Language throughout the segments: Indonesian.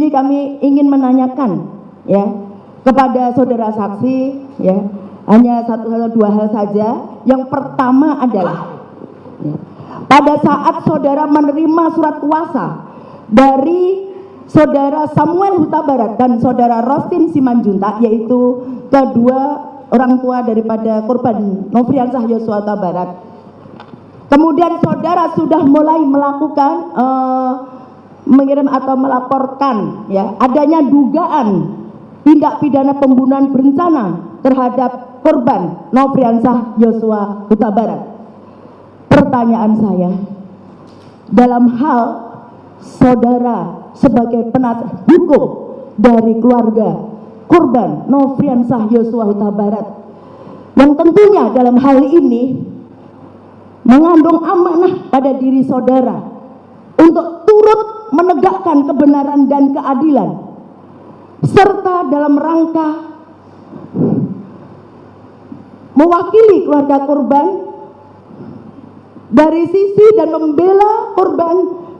sini kami ingin menanyakan ya kepada saudara saksi ya, hanya dua hal saja. Yang pertama adalah ya, pada saat saudara menerima surat kuasa dari saudara Samuel Huta Barat dan saudara Rostin Simanjuntak, yaitu kedua orang tua daripada korban Nofriansah Yosua Huta Barat, kemudian saudara sudah mulai melakukan mengirim atau melaporkan ya adanya dugaan tindak pidana pembunuhan berencana terhadap korban Nofriansah Yosua Huta Barat. Pertanyaan saya, dalam hal saudara sebagai penasihat hukum dari keluarga korban Nofriansah Yosua Huta Barat, yang tentunya dalam hal ini mengandung amanah pada diri saudara untuk turut menegakkan kebenaran dan keadilan, serta dalam rangka mewakili keluarga korban dari sisi dan membela korban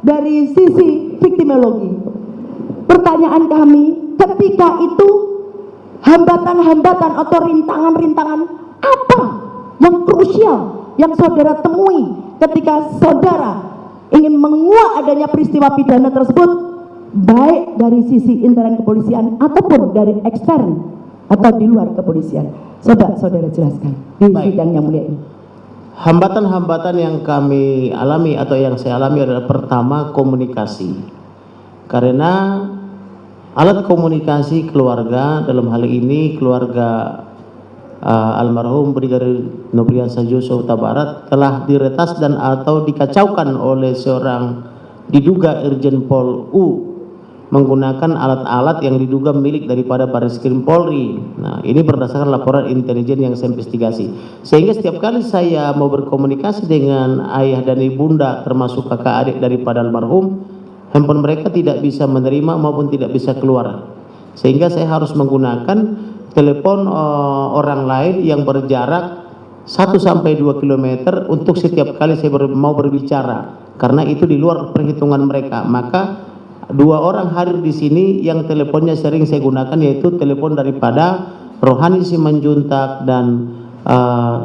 dari sisi viktimologi. Pertanyaan kami, ketika itu hambatan-hambatan atau rintangan-rintangan apa yang krusial yang saudara temui ketika saudara ingin menguak adanya peristiwa pidana tersebut, baik dari sisi internal kepolisian ataupun dari ekstern atau di luar kepolisian? Saudara jelaskan di sidang yang mulia ini. Hambatan-hambatan yang kami alami atau yang saya alami adalah pertama, komunikasi. Karena alat komunikasi keluarga, dalam hal ini keluarga almarhum Brigadir Nofriansah Yosua Huta Barat, telah diretas dan atau dikacaukan oleh seorang diduga Irjen Pol U menggunakan alat-alat yang diduga milik daripada Barreskrim Polri. Nah, ini berdasarkan laporan intelijen yang saya investigasi. Sehingga setiap kali saya mau berkomunikasi dengan ayah dan ibunda termasuk kakak adik daripada almarhum, handphone mereka tidak bisa menerima maupun tidak bisa keluar. Sehingga saya harus menggunakan telepon orang lain yang berjarak 1 sampai 2 km untuk setiap kali saya mau berbicara, karena itu di luar perhitungan mereka. Maka 2 orang hadir di sini yang teleponnya sering saya gunakan, yaitu telepon daripada Rohani Simanjuntak dan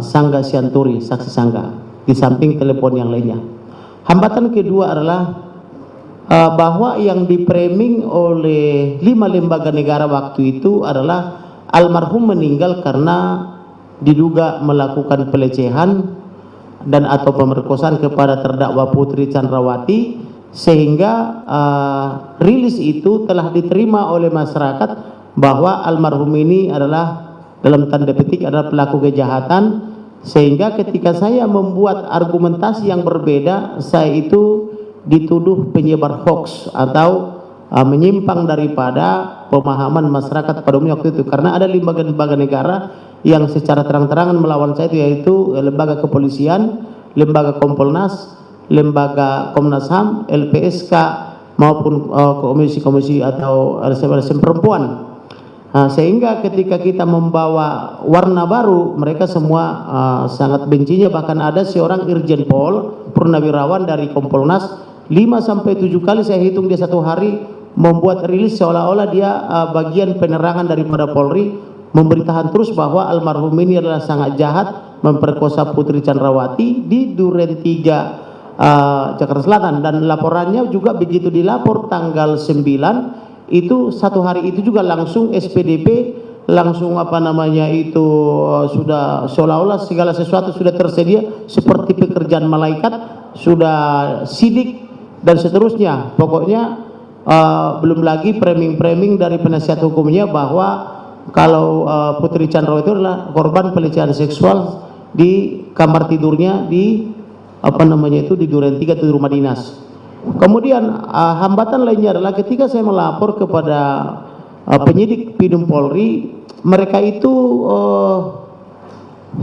Sangga Sianturi, saksi Sangga, di samping telepon yang lainnya. Hambatan kedua adalah bahwa yang dipraming oleh 5 lembaga negara waktu itu adalah almarhum meninggal karena diduga melakukan pelecehan dan atau pemerkosaan kepada terdakwa Putri Chandrawati, sehingga rilis itu telah diterima oleh masyarakat bahwa almarhum ini adalah dalam tanda petik adalah pelaku kejahatan. Sehingga ketika saya membuat argumentasi yang berbeda, saya itu dituduh penyebar hoax atau menyimpang daripada pemahaman masyarakat pada umumnya waktu itu, karena ada lembaga-lembaga negara yang secara terang-terangan melawan saya, yaitu lembaga kepolisian, lembaga Kompolnas, lembaga Komnas HAM, LPSK maupun komisi-komisi atau LSM perempuan. Sehingga ketika kita membawa warna baru, mereka semua sangat bencinya. Bahkan ada seorang Irjen Pol Purnawirawan dari Kompolnas 5 sampai 7 kali saya hitung dia satu hari membuat rilis seolah-olah dia bagian penerangan daripada Polri, memberitakan terus bahwa almarhum ini adalah sangat jahat, memperkosa Putri Chandrawati di Duren 3 Jakarta Selatan. Dan laporannya juga begitu dilapor tanggal 9 itu, satu hari itu juga langsung SPDP langsung sudah seolah-olah segala sesuatu sudah tersedia seperti pekerjaan malaikat, sudah sidik dan seterusnya. Pokoknya belum lagi framing-framing dari penasihat hukumnya bahwa kalau Putri Chandrawati itu adalah korban pelecehan seksual di kamar tidurnya di di Duren 3 itu rumah dinas. Kemudian hambatan lainnya adalah ketika saya melapor kepada penyidik Pidum Polri, mereka itu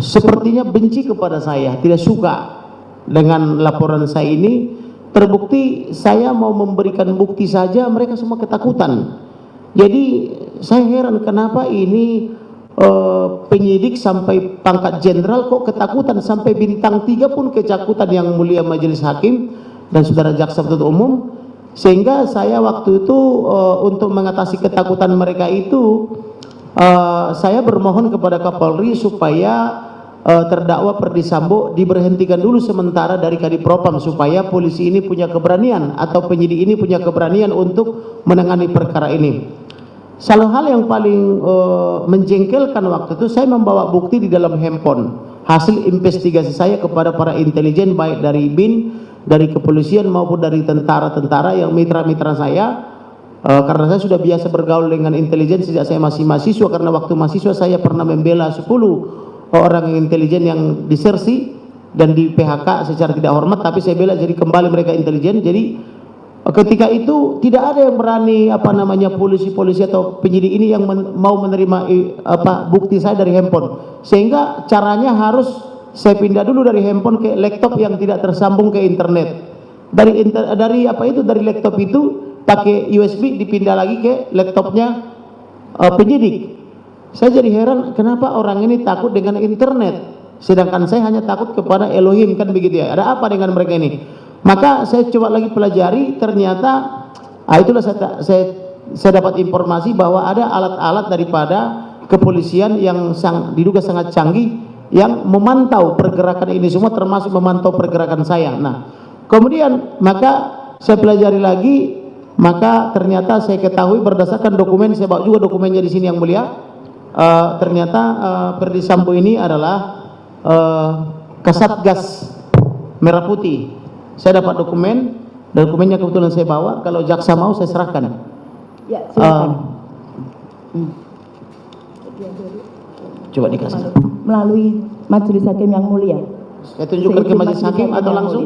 sepertinya benci kepada saya, tidak suka dengan laporan saya ini. Terbukti saya mau memberikan bukti saja mereka semua ketakutan. Jadi saya heran kenapa ini penyidik sampai pangkat jenderal kok ketakutan, sampai bintang 3 pun ketakutan, yang mulia majelis hakim dan saudara jaksa penuntut umum. Sehingga saya waktu itu untuk mengatasi ketakutan mereka itu, saya bermohon kepada Kapolri supaya terdakwa Ferdy Sambo diberhentikan dulu sementara dari Kadipropam, supaya polisi ini punya keberanian atau penyidik ini punya keberanian untuk menangani perkara ini. Salah hal yang paling menjengkelkan waktu itu, saya membawa bukti di dalam handphone hasil investigasi saya kepada para intelijen, baik dari BIN, dari kepolisian maupun dari tentara-tentara yang mitra-mitra saya, karena saya sudah biasa bergaul dengan intelijen sejak saya masih mahasiswa, karena waktu mahasiswa saya pernah membela 10 orang intelijen yang disersi dan di PHK secara tidak hormat, tapi saya bela jadi kembali mereka intelijen. Jadi ketika itu tidak ada yang berani polisi-polisi atau penyidik ini yang mau menerima bukti saya dari handphone, sehingga caranya harus saya pindah dulu dari handphone ke laptop yang tidak tersambung ke internet. Dari laptop itu pakai USB dipindah lagi ke laptopnya penyidik. Saya jadi heran kenapa orang ini takut dengan internet, sedangkan saya hanya takut kepada Elohim, kan begitu ya. Ada apa dengan mereka ini? Maka saya coba lagi pelajari, ternyata itulah saya dapat informasi bahwa ada alat-alat daripada kepolisian yang diduga sangat canggih yang memantau pergerakan ini semua, termasuk memantau pergerakan saya. Nah, kemudian maka saya pelajari lagi, maka ternyata saya ketahui berdasarkan dokumen, saya bawa juga dokumennya di sini yang mulia, ternyata Ferdy Sambo ini adalah Kasatgas Merah Putih. Saya dapat dokumennya kebetulan saya bawa, kalau jaksa mau saya serahkan. Ya, silakan. Coba dikasih. Melalui majelis hakim yang mulia. Saya tunjukkan ke majelis hakim atau langsung?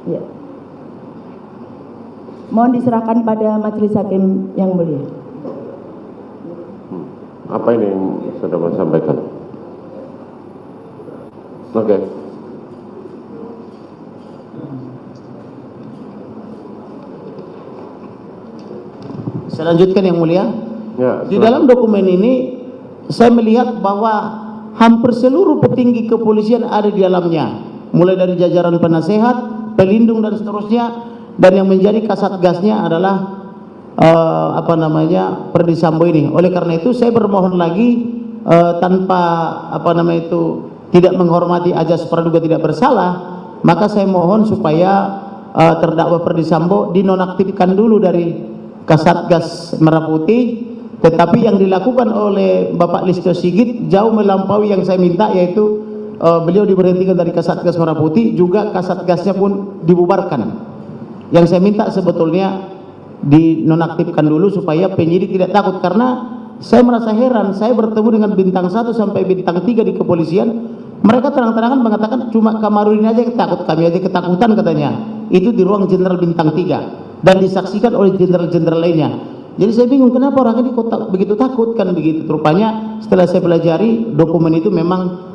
Ya. Mohon diserahkan pada majelis hakim yang mulia. Apa ini yang sudah Mas sampaikan? Oke. Saya lanjutkan yang mulia. Ya, di dalam dokumen ini saya melihat bahwa hampir seluruh petinggi kepolisian ada di dalamnya, mulai dari jajaran penasehat, pelindung dan seterusnya, dan yang menjadi kasatgasnya adalah Ferdy Sambo ini. Oleh karena itu saya bermohon lagi, tanpa tidak menghormati ajas praduga tidak bersalah, maka saya mohon supaya terdakwa Ferdy Sambo dinonaktifkan dulu dari Kasatgas Merah Putih, tetapi yang dilakukan oleh Bapak Listio Sigit jauh melampaui yang saya minta, yaitu beliau diberhentikan dari Kasatgas Merah Putih, juga Kasatgasnya pun dibubarkan. Yang saya minta sebetulnya dinonaktifkan dulu supaya penyidik tidak takut, karena saya merasa heran, saya bertemu dengan bintang 1 sampai bintang 3 di kepolisian, mereka terang-terangan mengatakan cuma Kamarudin aja yang takut, kami aja ketakutan katanya. Itu di ruang jenderal bintang 3 dan disaksikan oleh jenderal-jenderal lainnya. Jadi saya bingung kenapa orang ini kok begitu takut, kan begitu. Rupanya setelah saya pelajari dokumen itu memang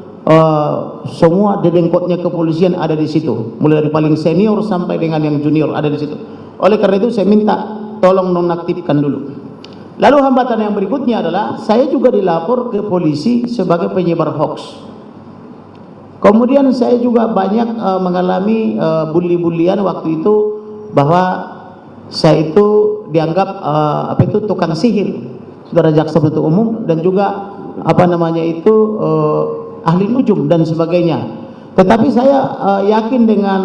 semua dedengkotnya kepolisian ada di situ, mulai dari paling senior sampai dengan yang junior ada di situ. Oleh karena itu saya minta tolong nonaktifkan dulu. Lalu hambatan yang berikutnya adalah saya juga dilapor ke polisi sebagai penyebar hoax. Kemudian saya juga banyak mengalami bully-bullyan waktu itu, bahwa saya itu dianggap tukang sihir, saudara jaksa penuntut umum, dan juga ahli nujum dan sebagainya. Tetapi saya yakin dengan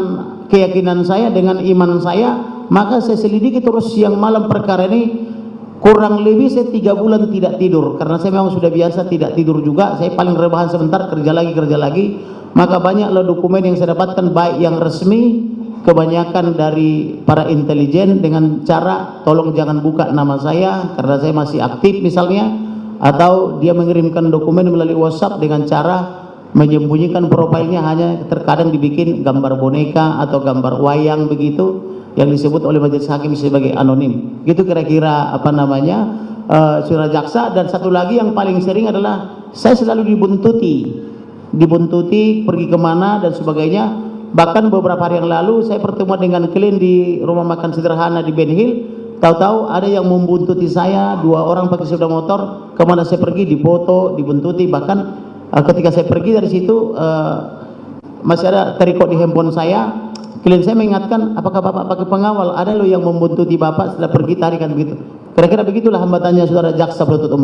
keyakinan saya, dengan iman saya, maka saya selidiki terus siang malam perkara ini. Kurang lebih saya 3 bulan tidak tidur, karena saya memang sudah biasa tidak tidur juga. Saya paling rebahan sebentar, kerja lagi. Maka banyaklah dokumen yang saya dapatkan, baik yang resmi, kebanyakan dari para intelijen, dengan cara tolong jangan buka nama saya karena saya masih aktif misalnya, atau dia mengirimkan dokumen melalui WhatsApp dengan cara menyembunyikan profilnya, hanya terkadang dibikin gambar boneka atau gambar wayang begitu, yang disebut oleh majelis hakim sebagai anonim. Gitu kira-kira saudara jaksa. Dan satu lagi yang paling sering adalah saya selalu dibuntuti pergi kemana dan sebagainya. Bahkan beberapa hari yang lalu saya pertemuan dengan klien di rumah makan sederhana di Ben Hill, tahu-tahu ada yang membuntuti saya, 2 orang pakai sepeda motor, kemana saya pergi difoto, dibuntuti. Bahkan ketika saya pergi dari situ masih ada terikot di handphone saya. Klien saya mengingatkan, apakah Bapak pakai pengawal? Ada loh yang membuntuti Bapak setelah pergi tarikan begitu. Kira-kira begitulah hambatannya saudara jaksa penuntut umum.